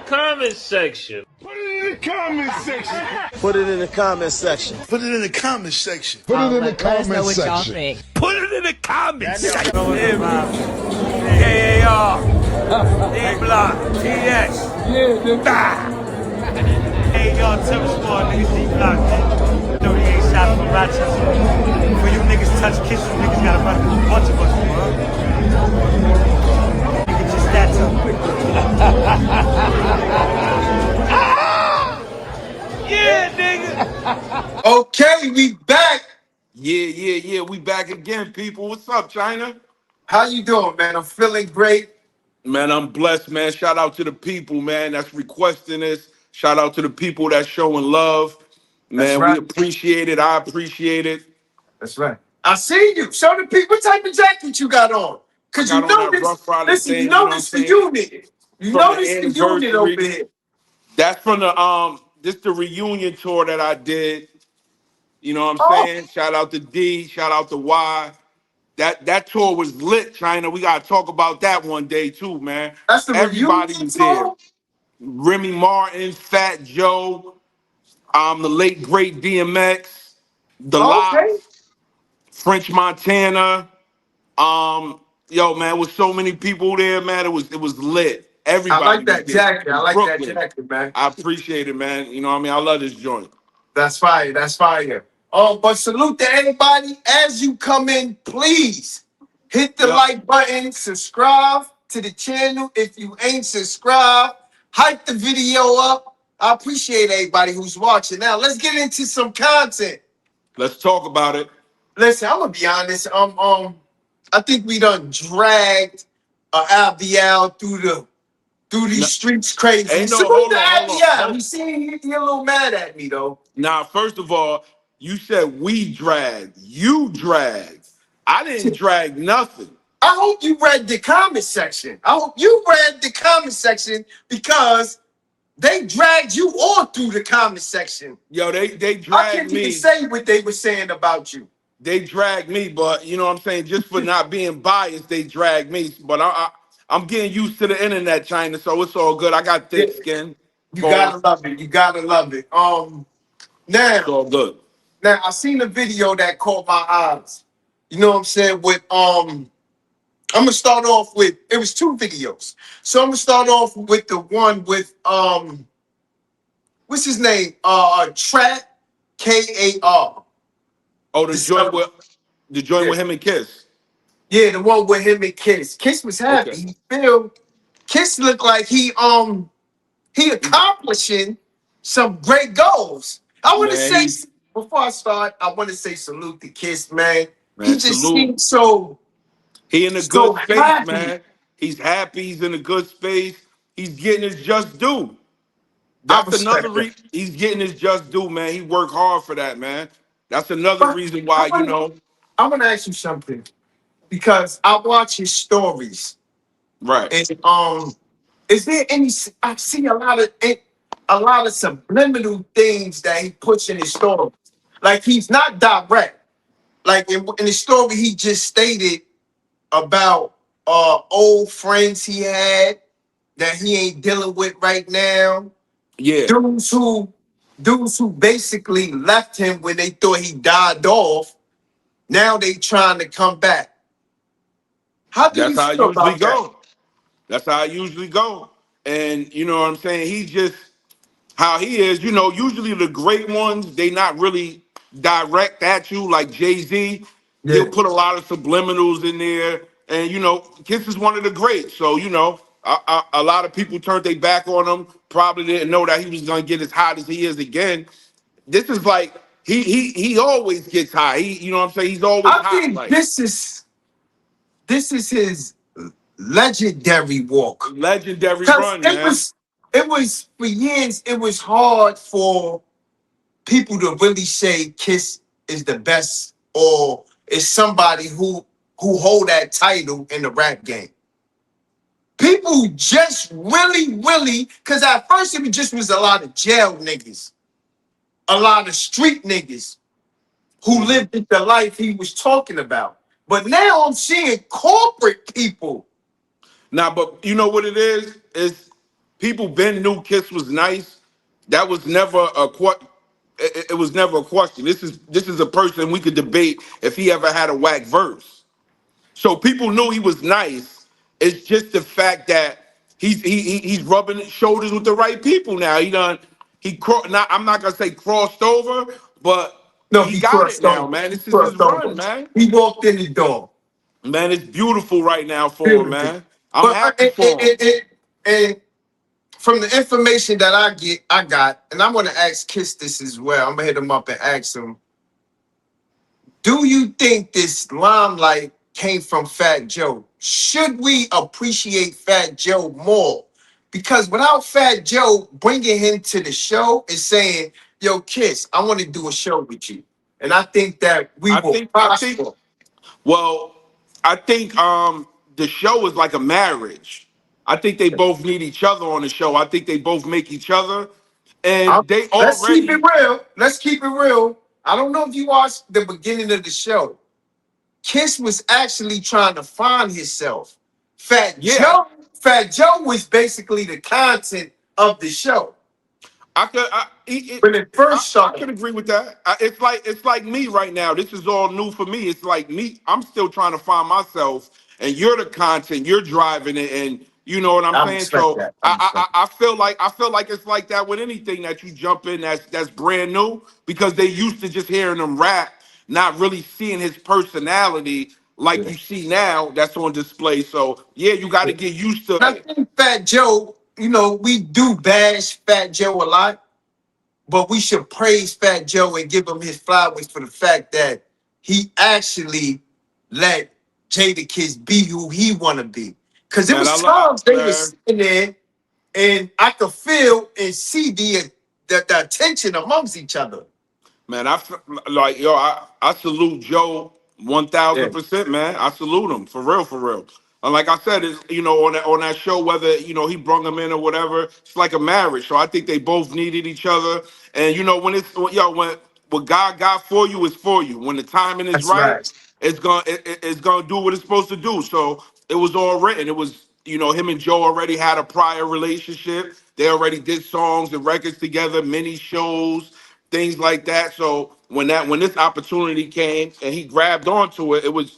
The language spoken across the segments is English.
comment section. Put it in the comment section. Put it in the comment section. Put it in the comment section. Put it in the comment section. Put it in the comment section. KAR, D-Block, TS. Hey, y'all, Terror Squad, niggas, D-Block, man. 38 shots from Rochester. For you niggas touch kiss, you niggas gotta run through a bunch of us, bro. Nigga, just that tough. Yeah, nigga. Okay, we back. Yeah. We back again, people. What's up, China? How you doing, man? I'm feeling great. Man, I'm blessed, man. Shout out to the people, man, that's requesting this. Shout out to the people that's showing love. Man, right. we appreciate it. I appreciate it. That's right. I see you. Show the people what type of jacket you got on. Because you know this. Listen, you know this the unit. You know this the unit over here. That's from the this the reunion tour that I did. You know what I'm saying? Shout out to D, shout out to Y. That tour was lit, China. We gotta talk about that one day too, man. That's the Everybody reunion was tour? there. Remy Martin, Fat Joe, the late great DMX, The Lox, French Montana. Yo, man, with so many people there, man, it was lit. Everybody. I like that jacket. I like that jacket, man. I appreciate it, man. You know what I mean? I love this joint. That's fire. That's fire. But salute to everybody. As you come in, please hit the like button, subscribe to the channel. If you ain't subscribed, hype the video up. I appreciate everybody who's watching. Now, let's get into some content. Let's talk about it. Listen, I'm gonna be honest. I think we done dragged Albial through these streets crazy. Hey, no, salute to hold Albial. on. You see, you're a little mad at me though. Now, first of all, you said we dragged. You dragged. I didn't drag nothing. I hope you read the comment section. I hope you read the comment section because they dragged you all through the comment section. Yo, they dragged me. I can't even say what they were saying about you. They dragged me, but you know what I'm saying? Just for not being biased, they dragged me. But I'm getting used to the internet, China, so it's all good. I got thick skin. You gotta love it. You gotta love it. Now it's all good. Now I seen a video that caught my eyes. You know what I'm saying? With I'm gonna start off with it was two videos. So I'm gonna start off with the one with what's his name? Trap KAR. Oh, the joint with him and Kiss. Yeah, the one with him and Kiss. Kiss was happy. Okay. He Kiss looked like he accomplishing some great goals. I want to say before I start, I want to say salute to Kiss, man. He just seems so. He in a good space, man. He's happy. He's in a good space. He's getting his just due. That's another reason he's getting his just due, man. He worked hard for that, man. That's another reason why, you know. I want to ask you something because I watch his stories. Right. And is there any? I see a lot of subliminal things that he puts in his stories. Like he's not direct. Like in his story, he just stated about old friends he had that he ain't dealing with right now. Yeah. Dudes who basically left him when they thought he died off. Now they trying to come back. That's how I usually go. That's how I usually go. And you know what I'm saying? He just how he is, you know, usually the great ones, they not really direct at you like Jay-Z. Yeah. He'll put a lot of subliminals in there. And you know, Kiss is one of the greats. So, you know, a lot of people turned their back on him, probably didn't know that he was gonna get as hot as he is again. This is like he always gets high. You know what I'm saying? He's always hot. I think like, this is his legendary walk. Legendary run, man. It was for years, it was hard for people to really say Kiss is the best or is somebody who hold that title in the rap game. People just really, because at first it just was a lot of jail niggas, a lot of street niggas who lived the life he was talking about. But now I'm seeing corporate people. Nah, but you know what it is? It's People been knew Kiss was nice. That was never a it was never a question. This is a person we could debate if he ever had a whack verse. So people knew he was nice. It's just the fact that he's rubbing shoulders with the right people now. Not, I'm not gonna say crossed over, but No, he he got it crossed now, over. man. He This is his crossed over. run, man. He walked in the door. Man, it's beautiful right now for him, Beautiful. man. I'm But happy for him. and from the information that I got, and I'm gonna ask Kiss this as well. I'm gonna hit him up and ask him, do you think this limelight came from Fat Joe? Should we appreciate Fat Joe more? Because without Fat Joe bringing him to the show and saying, yo, Kiss, I want to do a show with you. And I think that we I will think I think prosper. well, I think the show is like a marriage. I think they both need each other on the show. I think they both make each other, and they Let's keep it already. real. Let's keep it real. I don't know if you watched the beginning of the show. Kiss was actually trying to find himself. Yeah, Fat Joe was basically the content of the show. I could When it first I started. could agree with that. It's like me right now. This is all new for me. It's like me. I'm still trying to find myself, and you're the content. You're driving it, and you know what I'm I saying. respect So that. I respect I feel like it's like that with anything that you jump in that's brand new because they used to just hearing him rap, not really seeing his personality like that. you see now. That's on display. So yeah, you got Yeah. to get used to And I it. think Fat Joe, we do bash Fat Joe a lot, but we should praise Fat Joe and give him his flowers for the fact that he actually let Jadakiss be who he want to be. Because it Man, was times they were man. sitting there and I could feel and see the attention amongst each other. Man, like yo, I salute Joe Yeah, 1000%, man. I salute him for real, for real. And like I said, it's on that show, whether he brung him in or whatever, it's like a marriage. So I think they both needed each other. And when God got for you is for you. When the timing is that's right, right. it's gonna do what it's supposed to do. So it was all written. It was him and Joe already had a prior relationship. They already did songs and records together, mini shows, things like that. So when this opportunity came and he grabbed onto it, it was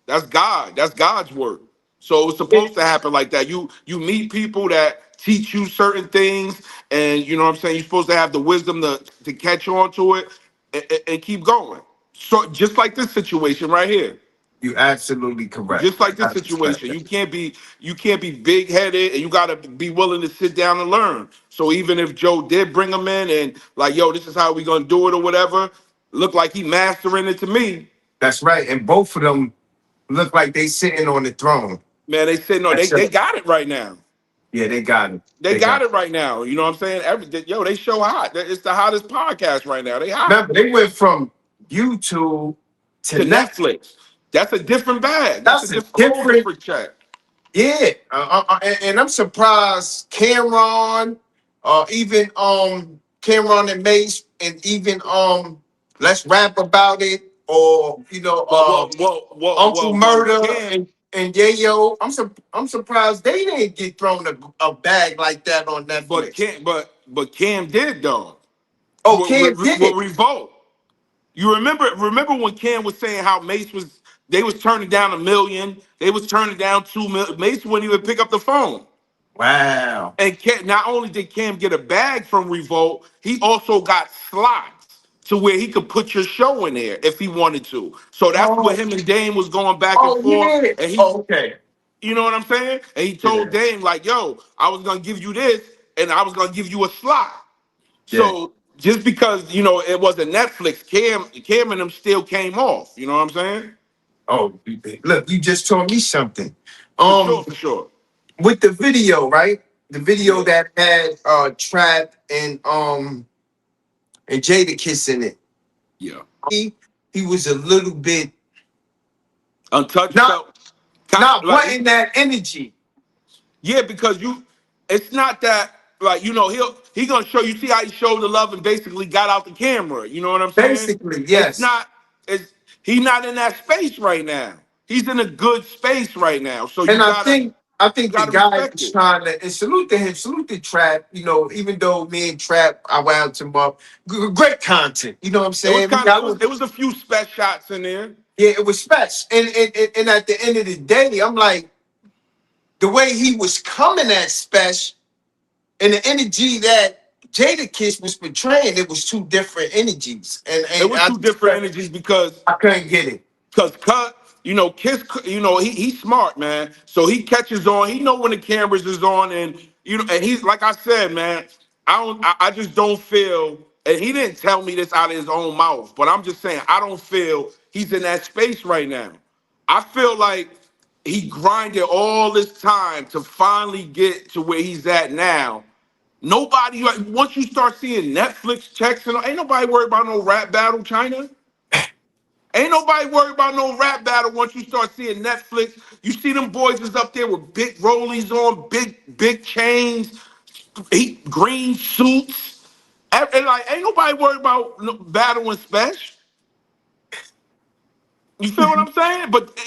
that's God. That's God's work. So it's supposed to happen like that. You meet people that teach you certain things, and you know what I'm saying. You're supposed to have the wisdom to catch on to it and keep going. So just like this situation right here. You're absolutely correct. Just like I this respect situation, that. you can't be big headed, and you got to be willing to sit down and learn. So even if Joe did bring him in and like, yo, this is how we gonna do it or whatever, look like he mastering it to me. That's right. And both of them look like they sitting on the throne. Man, they said no, That's they it. got it right now. Yeah, they got it. They They got got it. it right now. You know what I'm saying? They show hot. It's the hottest podcast right now. They hot Remember, they went from YouTube to to Netflix. Netflix. That's a different bag. That's a That's a different whole different, different check. yeah. And I'm surprised Cameron, even Cameron and Mace, and even Let's Rap About It, or Uncle Well, Murder Cam. and Yayo. I'm surprised they didn't get thrown a bag like that on But Netflix. Cam did though. Oh, Cam With did. Revolt. You remember when Cam was saying how they was turning down 1 million, they was turning down 2 million. Mace wouldn't even pick up the phone. Wow. And not only did Cam get a bag from Revolt, he also got slots to where he could put your show in there if he wanted to. So that's where Oh, him and Dame was going back and oh forth. yeah. And Oh, okay. you know what I'm saying? And he told Yeah. Dame like, "Yo, I was gonna give you this, and I was gonna give you a slot." Yeah. So just because it wasn't Netflix, Cam and them still came off. You know what I'm saying? Oh, look, you just told me something. For sure, Um, for sure. with the video, right? The video Yeah, that had Trap and Jadakiss in it. yeah. He was a little bit Untouched not felt not like wanting that energy. yeah, because it's not that like he gonna show you see how he showed the love and basically got out the camera. You know what I'm saying? Basically, It's yes. not. He's not in that space right now. He's in a good space right now. So And you I gotta. think I You think the gotta guy respect was it. trying to, and salute to him, salute to Trap. You know, even though me and Trap, I wound him up. Great content. You know what I'm It was saying? kind of it was a few special shots in there. Yeah, it was special. And at the end of the day, I'm like, the way he was coming at Spesh and the energy that Jadakiss was portraying, it was two different energies. It And was two different energies because I couldn't get it. Cut, you know, Kiss, you know, he's smart, man. So he catches on. He know when the cameras is on, and you know, and he's like I said, man. I just don't feel, and he didn't tell me this out of his own mouth, but I'm just saying I don't feel he's in that space right now. I feel like he grinded all this time to finally get to where he's at now. Nobody, like, once you start seeing Netflix checks and ain't nobody worried about no rap battle, China. Ain't nobody worried about no rap battle once you start seeing Netflix. You see them boys is up there with big rollies on, big chains, green suits. And like, ain't nobody worried about battling Spesh. You feel what I'm saying? But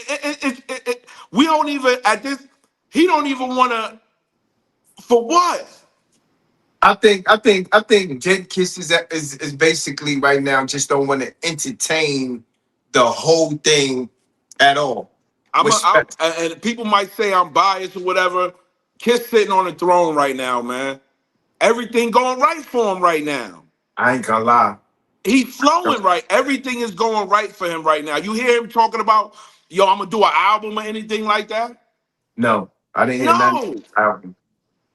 we don't even, at this, he don't even want to, for what? I think Jen Kiss is basically right now just don't want to entertain the whole thing at all. And people might say I'm biased or whatever. Kiss sitting on the throne right now, man. Everything going right for him right now. I ain't gonna lie. He's flowing right. Everything is going right for him right now. You hear him talking about, yo, I'm gonna do an album or anything like that? No, I didn't hear No. nothing. Album.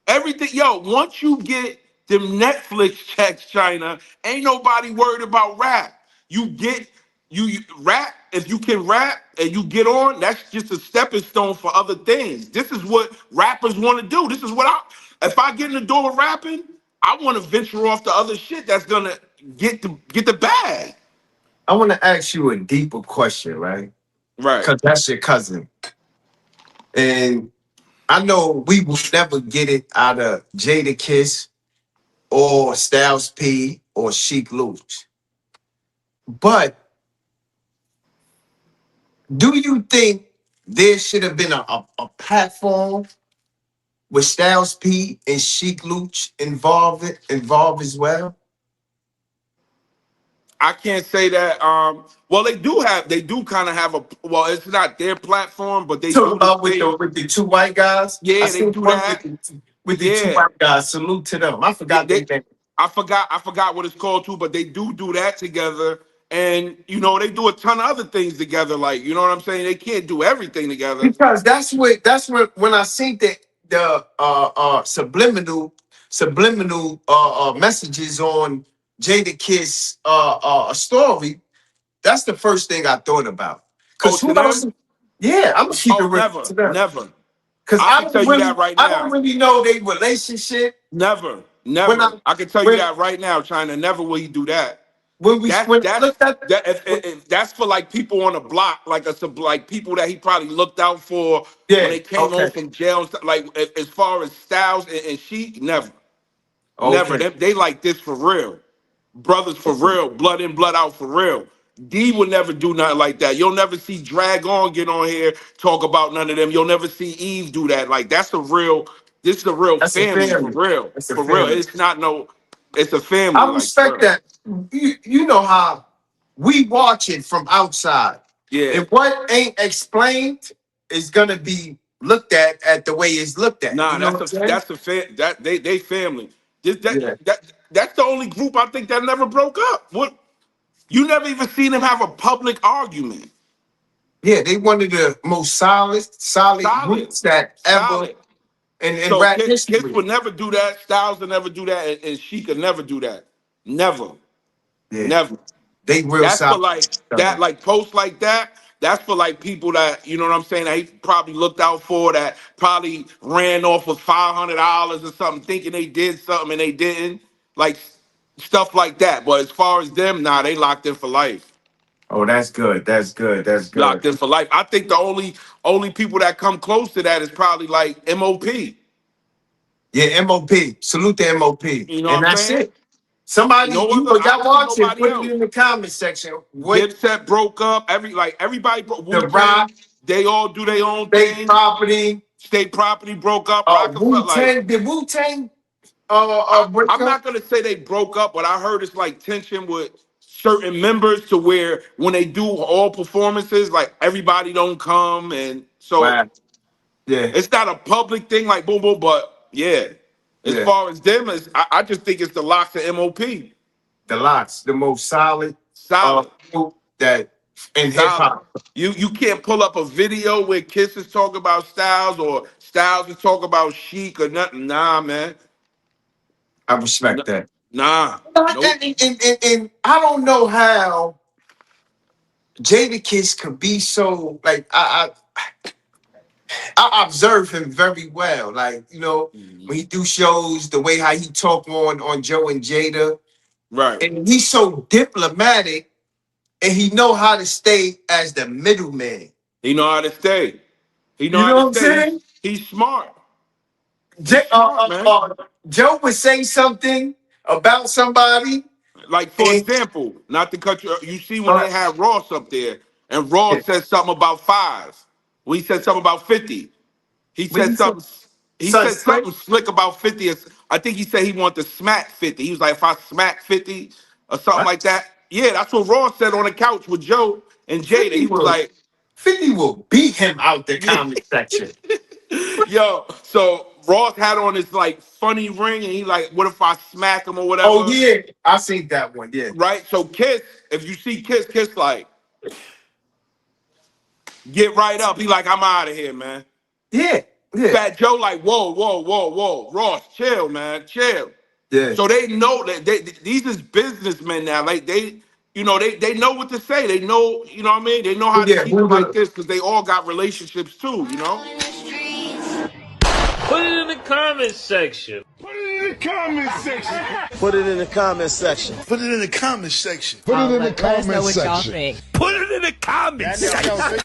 Everything, yo, once you get them Netflix checks, China, ain't nobody worried about rap. You get you rap, if you can rap and you get on, that's just a stepping stone for other things. This is what rappers want to do. This is what if I get in the door of rapping, I want to venture off to other shit that's gonna get the bag. I want to ask you a deeper question, right? Right. Because that's your cousin. And I know we will never get it out of Jadakiss or Styles P or Sheik Luch. But do you think there should have been a platform with Styles P and Sheik Luch involved as well? I can't say that. Well, they do kind of have a. Well, it's not their platform, but they Talk do the about with same. the two white guys. I Yeah, they seen do one that. with the two Yeah, white guys. Salute to them. I yeah. forgot their name. I forgot what it's called too, but they do that together, and you know they do a ton of other things together. Like, you know what I'm saying? They can't do everything together. Because that's what when I seen the subliminal messages on Jadakiss story, that's the first thing I thought about. Oh, Cause to who else? them? Yeah, I'm gonna keep it Oh, real never, to them. never. Cause I can tell you that right I don't now. really know their relationship. Never, When never. I I can tell you when that right now, China. Never will he do that. when I That's looked at that. If that's for like people on the block, like people that he probably looked out for when yeah, they came home okay, from jail. And stuff. Like as far as Styles and she, never, never. okay. They like this for real, brothers for real, blood in, blood out for real. D would never do nothing like that. You'll never see Drag On get on here talk about none of them. You'll never see Eve do that. Like that's a real. This is a real That's a family for family. real, That's a for real. family. It's not no. It's a family. I Like, respect bro. that. You know how we watch it from outside. Yeah. And what ain't explained is gonna be looked at the way it's looked at. Nah, You know what I'm saying? that they family. This, Yeah. that's the only group I think that never broke up. What you never even seen them have a public argument. Yeah, they one of the most solid Solid, groups that ever solid. in So rap Kiss history. would never do that. Styles would never do that, and she could never do that. Never, Yeah. never. They real That's for solid. like that, like posts like that. That's for like people that you know what I'm saying. That he probably looked out for that probably ran off with $500 or something, thinking they did something and they didn't. Like stuff like that. But as far as them, nah, they locked in for life. Oh, that's good. That's good. That's Locked good. in for life. I think the only people that come close to that is probably like MOP. Yeah, MOP. Salute to MOP. You know And what I'm that's saying? it. Somebody, No other. I y'all don't see watch it, nobody put it else. in the comment section. What Dipset broke up. Everybody broke. the Wu rock, Tang. They all do their own they thing. property, State Property broke up. Wu Rockefeller, like Tang, did Wu Tang break I'm up? not gonna say they broke up, but I heard it's like tension with certain members to where when they do all performances, like everybody don't come, and so Wow. Yeah, it's not a public thing like boom boom. But yeah, as yeah. far as them, I just think it's the Locks of MOP. The Lots, the most solid Solid, group that in hip solid. hop. You can't pull up a video where Kiss is talking about Styles or Styles is talking about Chic or nothing. Nah, man. I respect that. Nah. Nope. And I don't know how Jadakiss could be so like I observe him very well. Like, you know, when he do shows, the way how he talk on Joe and Jada. Right. And he's so diplomatic and he know how to stay as the middleman. He know how to stay. He know You how know to what I'm stay. saying? He's smart. He's smart, man. Joe would say something about somebody. Like, for example, not to cut you, you see when they had Ross up there, and Ross said something about five. When he said something about 50. He said something. He said something slick about 50. I think he said he wanted to smack 50. He was like, if I smack 50 or something like that. Yeah, that's what Ross said on the couch with Joe and Jada. He was like, 50 will beat him out the yeah. comment section. Yo, so Ross had on his like funny ring, and he like, what if I smack him or whatever? Oh yeah, I seen that one. Yeah, right. So Kiss, if you see Kiss like, get right up. He like, I'm out of here, man. yeah, yeah, Fat Joe like, whoa, Ross, chill, man, chill. yeah. So they know that these is businessmen now. Like they know what to say. They know, you know what I mean? They know how to keep it like this because they all got relationships too, you know? Put it in the comment section. Put it in the comment section. Put it in the comment section. Put it in the comment section. Put it in the comment section. Put it in the comment section.